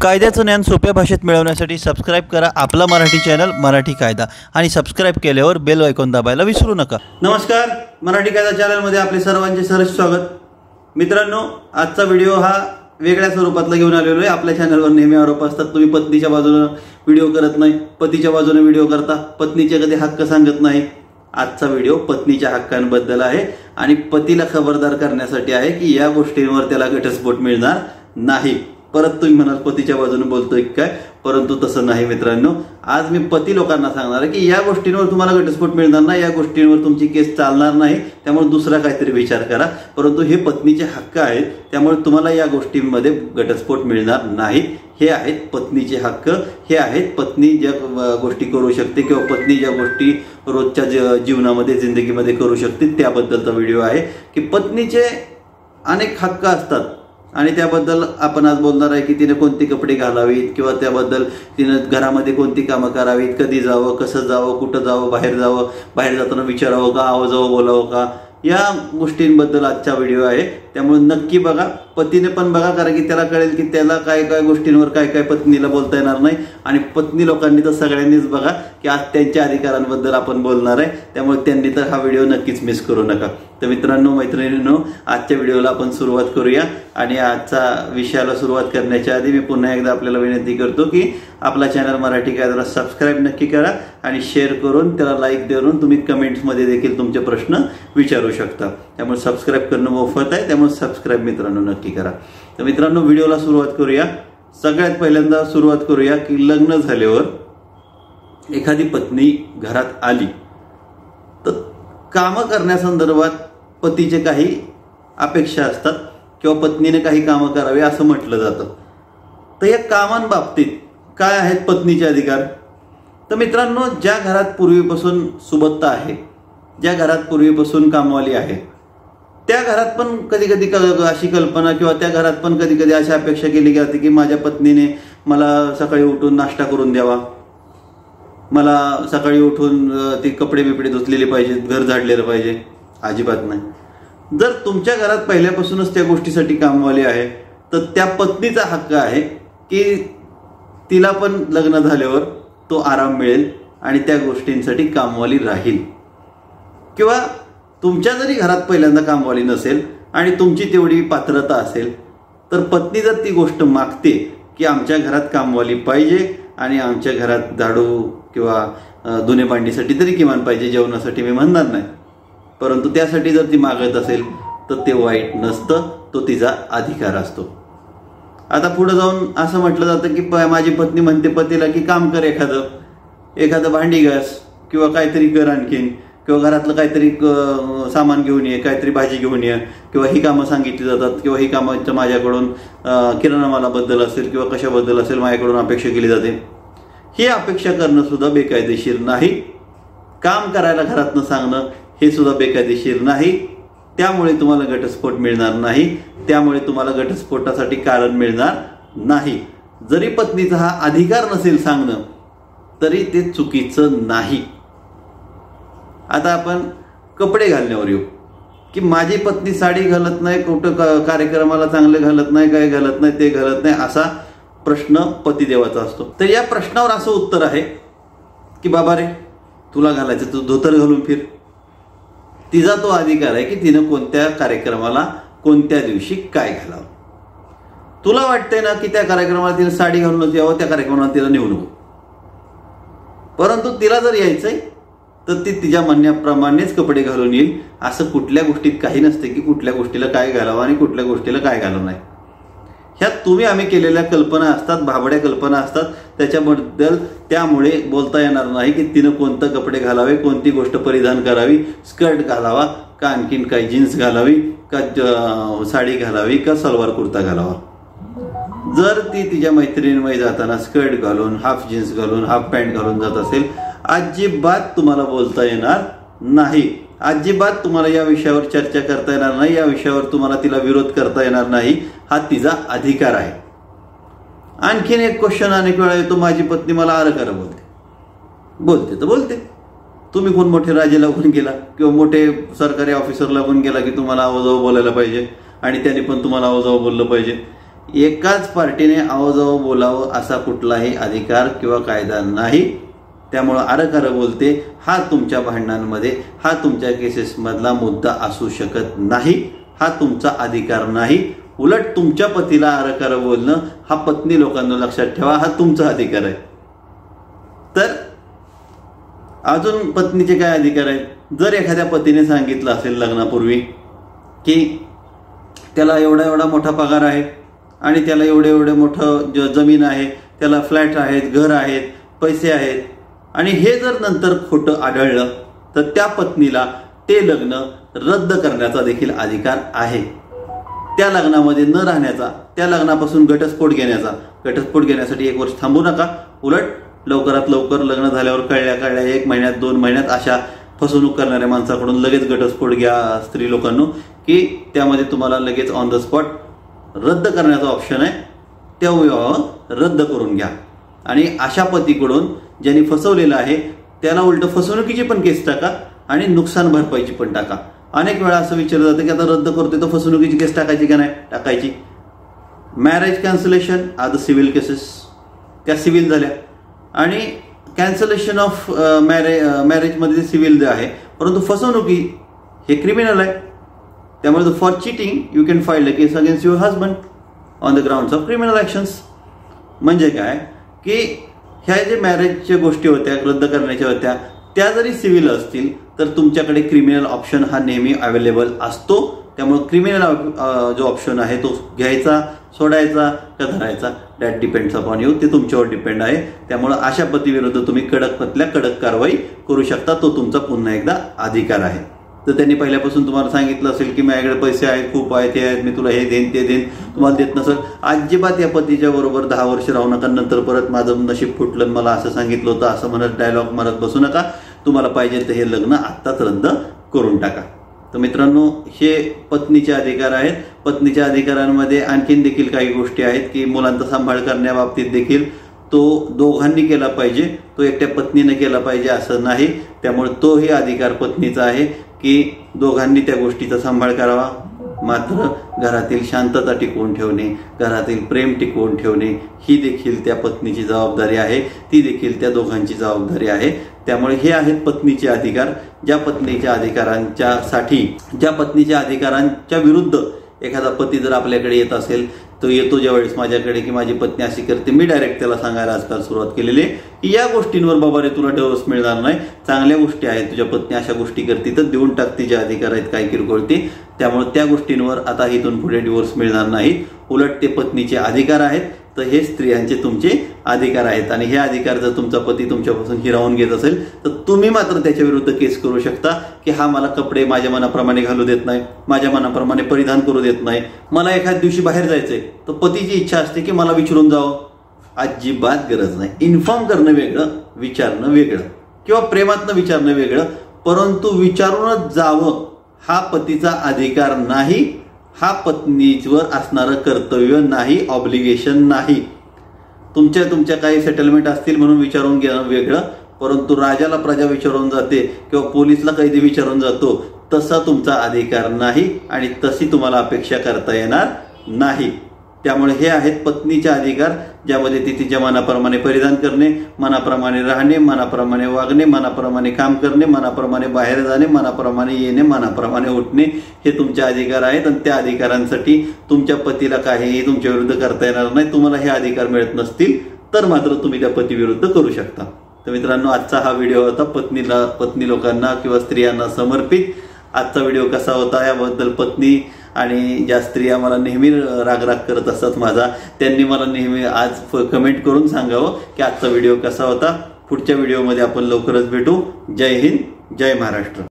कायद्याचं ज्ञान सोप्या भाषेत मिळवण्यासाठी सबस्क्राइब करा आपला मराठी चॅनल मराठी कायदा आणि सबस्क्राइब केल्यावर बेल आयकॉन दाबायला विसरू नका। नमस्कार, मराठी कायदा चॅनलमध्ये आपले सर्वांचे सहर्ष स्वागत। मित्रांनो, आजचा व्हिडिओ हा वेगळ्या स्वरूपातला घेऊन आलेलो आहे। आपल्या चॅनलवर नेहमी आरोप असतात तुम्ही पत्नीच्या बाजूने व्हिडिओ करत नाही, पतीच्या बाजूने व्हिडिओ करता, पत्नीचे कधी हक्क सांगत नाही। आजचा व्हिडिओ पत्नीच्या हक्कांबद्दल आहे आणि पतीला खबरदार करण्यासाठी आहे की या गोष्टींवर त्याला घटस्फोट मिळणार नाही। परत तुम्ही म्हणाल पतीच्या बाजूने बोलतोय काय, परंतु तसं नाही मित्रांनो। आज मी पती लोकांना सांगणार आहे की या गोष्टींवर तुम्हाला घटस्फोट मिळणार नाही, या गोष्टींवर तुमची केस चालणार नाही, त्यामुळे दुसरा काहीतरी विचार करा। परंतु हे पत्नीचे हक्क आहेत, त्यामुळे तुम्हाला या गोष्टींमध्ये घटस्फोट मिळणार नाही। हे आहेत पत्नीचे हक्क, हे आहेत पत्नी ज्या गोष्टी करू शकते किंवा पत्नी ज्या गोष्टी रोजच्या जीवनामध्ये जिंदगीमध्ये करू शकते त्याबद्दलचा व्हिडिओ आहे की पत्नीचे अनेक हक्क असतात आणि त्याबद्दल आपण आज बोलणार आहे की तिने कोणते कपडे घालावीत किंवा त्याबद्दल तिने घरामध्ये कोणती कामं करावीत, कधी जावं, कसं जावं, कुठं जावं, बाहेर जाताना विचारावं का, आवाज जावं, बोलावं का, या गोष्टींबद्दल आजचा व्हिडिओ आहे। त्यामुळे नक्की बघा, पतीने पण बघा, कारण की त्याला कळेल की त्याला काय काय गोष्टींवर काय काय पत्नीला बोलता येणार नाही। आणि पत्नी लोकांनी तर सगळ्यांनीच बघा की आज त्यांच्या अधिकारांबद्दल आपण बोलणार आहे, त्यामुळे त्यांनी तर हा व्हिडिओ नक्कीच मिस करू नका। तर मित्रांनो, मैत्रिणींनो, आजच्या व्हिडिओला आपण सुरुवात करूया। आणि आजचा विषयाला सुरुवात करण्याच्या आधी मी पुन्हा एकदा आपल्याला विनंती करतो की आपला चॅनल मराठी कायद्याला सबस्क्राइब नक्की करा आणि शेअर करून त्याला लाईक देऊन तुम्ही कमेंट्समध्ये देखील तुमचे प्रश्न विचारू शकता। त्यामुळे सबस्क्राइब करणं मोफत आहे, त्यामुळे सबस्क्राइब मित्रांनो नक्की करा। तर मित्रांनो, व्हिडिओला सुरुवात करूया। सगळ्यात पहिल्यांदा सुरुवात करूया की लग्न झाल्यावर एखादी पत्नी घरात आली तर कामं करण्यासंदर्भात पतीचे काही अपेक्षा असतात किंवा पत्नीने काही कामं करावी असं म्हटलं जातं। तर या कामांबाबतीत काय आहेत पत्नीचे अधिकार? तर मित्रांनो, ज्या घरात पूर्वीपासून सुबत्ता आहे, ज्या घरात पूर्वीपासून कामवाली आहे, त्या घरात पण कधी कधी अशी कल्पना किंवा त्या घरात पण कधी कधी अशी अपेक्षा केली जाते की माझ्या पत्नीने मला सकाळी उठून नाश्ता करून द्यावा, मला सकाळी उठून ते कपडे बिपडे धुतलेले पाहिजेत, घर झाडलेलं पाहिजे। अजिबात नाही। जर तुमच्या घरात पहिल्यापासूनच त्या गोष्टीसाठी कामवाली आहे तर त्या पत्नीचा हक्क आहे की तिला पण लग्न झाल्यावर तो आराम मिळेल आणि त्या गोष्टींसाठी कामवाली राहील। किंवा तुमच्या जरी घरात पहिल्यांदा कामवाली नसेल आणि तुमची तेवढी पात्रता असेल तर पत्नी जर ती गोष्ट मागते की आमच्या घरात कामवाली पाहिजे आणि आमच्या घरात झाडू किंवा धुणे भांडीसाठी तरी किमान पाहिजे, जेवणासाठी मी म्हणणार नाही, परंतु त्यासाठी जर ती मागत असेल तर ते वाईट नसतं, तो तिचा अधिकार असतो। आता पुढे जाऊन असं म्हटलं जातं की माझी पत्नी म्हणते पतीला की काम कर, एखादं भांडी घास किंवा काहीतरी कर आणखीन, किंवा घरातलं काहीतरी सामान घेऊन ये, काहीतरी भाजी घेऊन ये, किंवा ही कामं सांगितली जातात किंवा ही कामं माझ्याकडून किराणा मालाबद्दल असेल किंवा कशाबद्दल असेल माझ्याकडून अपेक्षा केली जाते। ही अपेक्षा करणं सुद्धा बेकायदेशीर नाही। काम करायला घरातनं सांगणं हे सुद्धा बेकायदेशीर नाही। त्यामुळे तुम्हाला घटस्फोट मिळणार नाही, त्यामुळे तुम्हाला घटस्फोटासाठी कारण मिळणार नाही। जरी पत्नीचा हा अधिकार नसेल सांगणं तरी ते चुकीचं नाही। आता आपण कपडे घालण्यावर येऊ की माझी पत्नी साडी घालत नाही, कुठं कार्यक्रमाला चांगले घालत नाही, काय घालत नाही, ते घालत नाही, असा प्रश्न पतिदेवाचा असतो। तर या प्रश्नावर असं उत्तर आहे की बाबा रे, तुला घालायचं तू धोतर घालून फिर। तिचा तो अधिकार आहे की तिनं कोणत्या कार्यक्रमाला कोणत्या दिवशी काय घालावं। तुला वाटतंय ना की त्या कार्यक्रमाला तिला साडी घालूनच यावं, त्या कार्यक्रमाला तिला नेऊ नको, परंतु तिला जर यायचंय तर ती तिच्या म्हणण्याप्रमाणेच कपडे घालून येईल। असं कुठल्या गोष्टीत काही नसते की कुठल्या गोष्टीला काय घालावं आणि कुठल्या गोष्टीला काय घालावं नाही। ह्यात तुम्ही आम्ही केलेल्या कल्पना असतात, भाबड्या कल्पना असतात, त्याच्याबद्दल त्यामुळे बोलता येणार नाही की तिनं कोणते कपडे घालावे, कोणती गोष्ट परिधान करावी, स्कर्ट घालावा का आणखीन काही जीन्स घालावी का साडी घालावी का सलवार कुर्ता घालावा। जर ती तिच्या मैत्रिणींमध्ये जाताना स्कर्ट घालून, हाफ जीन्स घालून, हाफ पॅन्ट घालून जात असेल, अजिबात तुम्हाला बोलता येणार नाही, अजिबात तुम्हाला या विषयावर चर्चा करता येणार नाही, या विषयावर तुम्हाला तिला विरोध करता येणार नाही। हा तिचा अधिकार आहे। आणखीन एक क्वेश्चन अनेक वेळा येतो, माझी पत्नी मला आरकार बोलते तर बोलते, तुम्ही कोण मोठे राजे लागून गेला किंवा मोठे सरकारी ऑफिसर लागून गेला की तुम्हाला आवाजावर बोलायला पाहिजे आणि त्याने पण तुम्हाला आवाजावर बोललं पाहिजे। एकाच पार्टीने आवजावं बोलावं असा कुठलाही अधिकार किंवा कायदा नाही। त्यामुळे आरकार बोलते हा तुमच्या भांडणांमध्ये, हा तुमच्या केसेसमधला मुद्दा असू शकत नाही, हा तुमचा अधिकार नाही। उलट तुमच्या पतीला आरकार बोलणं हा पत्नी लोकांना लक्षात ठेवा, हा तुमचा अधिकार आहे। तर अजून पत्नीचे काय अधिकार आहेत? जर एखाद्या पतीने सांगितलं असेल लग्नापूर्वी की त्याला एवढा एवढा मोठा पगार आहे आणि त्याला एवढे एवढे मोठं जमीन आहे, त्याला फ्लॅट आहेत, घर आहेत, पैसे आहेत, आणि हे जर नंतर खोटं आढळलं तर त्या पत्नीला ते लग्न रद्द करण्याचा देखील अधिकार आहे। त्या लग्नामध्ये न राहण्याचा, त्या लग्नापासून घटस्फोट घेण्यासाठी 1 वर्ष थांबू नका। उलट लवकरात लवकर लग्न झाल्यावर कळल्या 1 महिन्यात 2 महिन्यात अशा फसवणूक करणाऱ्या माणसाकडून लगेच घटस्फोट घ्या स्त्री लोकांनो, की त्यामध्ये तुम्हाला लगेच ऑन द स्पॉट रद्द करण्याचा ऑप्शन आहे। त्या विवाह रद्द करून घ्या। आणि अशा पतीकडून ज्यांनी फसवलेलं आहे त्याला उलट फसवणुकीची पण केस टाका आणि नुकसान भरपाईची पण टाका। अनेक वेळा असं विचारलं जातं की आता रद्द करतोय तर फसवणुकीची केस टाकायची का नाही? टाकायची। Marriage cancellation are the civil cases, त्या सिव्हिल झाल्या, आणि कॅन्सलेशन ऑफ मॅरेजमध्ये सिव्हिल जे आहे, परंतु फसवणुकी हे क्रिमिनल आहे। त्यामुळे for cheating you can file a case against your husband on the grounds of criminal actions. म्हणजे काय की ह्या जे मॅरेजच्या गोष्टी होत्या, रद्द करण्याच्या होत्या, त्या जरी सिव्हिल असतील तर तुमच्याकडे क्रिमिनल ऑप्शन हा नेहमी अवेलेबल असतो। त्यामुळे क्रिमिनल जो ऑप्शन आहे तो घ्यायचा, सोडायचा का धरायचा, दॅट डिपेंड्स अपॉन यू, ते तुमच्यावर डिपेंड आहे। त्यामुळे अशा पतीविरुद्ध तुम्ही कडक कारवाई करू शकता, तो तुमचा पुन्हा एकदा अधिकार आहे। तर त्यांनी पहिल्यापासून तुम्हाला सांगितलं असेल की माझ्याकडे पैसे आहेत, खूप आहेत, हे आहेत, मी तुला हे देईन ते देईन, तुम्हाला देत नसेल, अजिबात या पतीच्या बरोबर 10 वर्ष राहू नका। नंतर परत माझं नशीब फुटलं, मला असं सांगितलं होतं असं म्हणत डायलॉग मारत बसू नका। तुम्हाला पाहिजे तर हे लग्न आत्ताच रद्द करून टाका। तर मित्रांनो, हे पत्नीचे अधिकार आहेत। पत्नीच्या अधिकारांमध्ये आणखीन देखील काही गोष्टी आहेत की मुलांचा सांभाळ करण्याबाबतीत देखील तो दोघांनी केला पाहिजे, तो एकट्या पत्नीने केला पाहिजे असं नाही। त्यामुळे तोही अधिकार पत्नीचा आहे की दोघांनी त्या गोष्टीचा सांभाळ करावा। मात्र घरातील शांतता टिकवून ठेवणे, घरातील प्रेम टिकवून ठेवणे ही देखील त्या पत्नीची जबाबदारी आहे, ती देखील त्या दोघांची जबाबदारी आहे। त्यामुळे हे आहेत पत्नीचे अधिकार। ज्या पत्नीच्या अधिकारांच्या विरुद्ध एखादा पती जर आपल्याकडे येत असेल, तो येतो ज्यावेळेस माझ्याकडे की माझी पत्नी अशी करते, मी डायरेक्ट त्याला सांगायला आजकाल सुरुवात केलेली आहे की या गोष्टींवर बाबा रे तुला डिवोर्स मिळणार नाही, चांगल्या गोष्टी आहेत, तुझ्या पत्नी अशा गोष्टी करते तर देऊन टाक तिचे अधिकार आहेत काय किरकोळ ते। त्यामुळे त्या गोष्टींवर आता इथून पुढे डिवोर्स मिळणार नाहीत, उलट ते पत्नीचे अधिकार आहेत, तर हे स्त्रियांचे तुमचे अधिकार आहेत। आणि हे अधिकार जर तुमचा पती तुमच्यापासून हिरावून घेत असेल तर तुम्ही मात्र त्याच्या विरुद्ध केस करू शकता की हा मला कपडे माझ्या मनाप्रमाणे घालू देत नाही, माझ्या मनाप्रमाणे परिधान करू देत नाही, मला एखाद्या दिवशी बाहेर जायचंय तर पतीची इच्छा असते की मला विचारून जावं, अजिबात गरज नाही। इन्फॉर्म करणं वेगळं, विचारणं वेगळं, किंवा प्रेमातनं विचारणं वेगळं, परंतु विचारूनच जावं हा पतीचा अधिकार नाही, हा पत्नीवर असणारं कर्तव्य नाही, ऑब्लिगेशन नाही। तुमच्या काही सेटलमेंट असतील म्हणून विचारून घेणं वेगळं, परंतु राजाला प्रजा विचारून जाते किंवा पोलिसला कैदी विचारून जातो तसा तुमचा अधिकार नाही आणि तशी तुम्हाला अपेक्षा करता येणार नाही। त्यामुळे हे आहेत पत्नीचे अधिकार, ज्यामध्ये ती तिच्या मनाप्रमाणे परिधान करणे, मनाप्रमाणे राहणे, मनाप्रमाणे वागणे, मनाप्रमाणे काम करणे, मनाप्रमाणे बाहेर जाणे, मनाप्रमाणे येणे, मनाप्रमाणे उठणे हे तुमचे अधिकार आहेत। आणि त्या अधिकारांसाठी तुमच्या पतीला काहीही तुमच्या विरुद्ध करता येणार नाही। तुम्हाला हे अधिकार मिळत नसतील तर मात्र तुम्ही त्या पतीविरुद्ध करू शकता। तर मित्रांनो, आजचा हा व्हिडिओ होता पत्नी लोकांना किंवा स्त्रियांना समर्पित। आजचा व्हिडिओ कसा होता याबद्दल पत्नी आणि ज्या स्त्रिया मला नेहमी रागराग करत असतात माझा, त्यांनी मला नेहमी आज कमेंट करून सांगावं की आजचा व्हिडिओ कसा होता। पुढच्या व्हिडिओमध्ये आपण लवकरच भेटू। जय हिंद, जय महाराष्ट्र।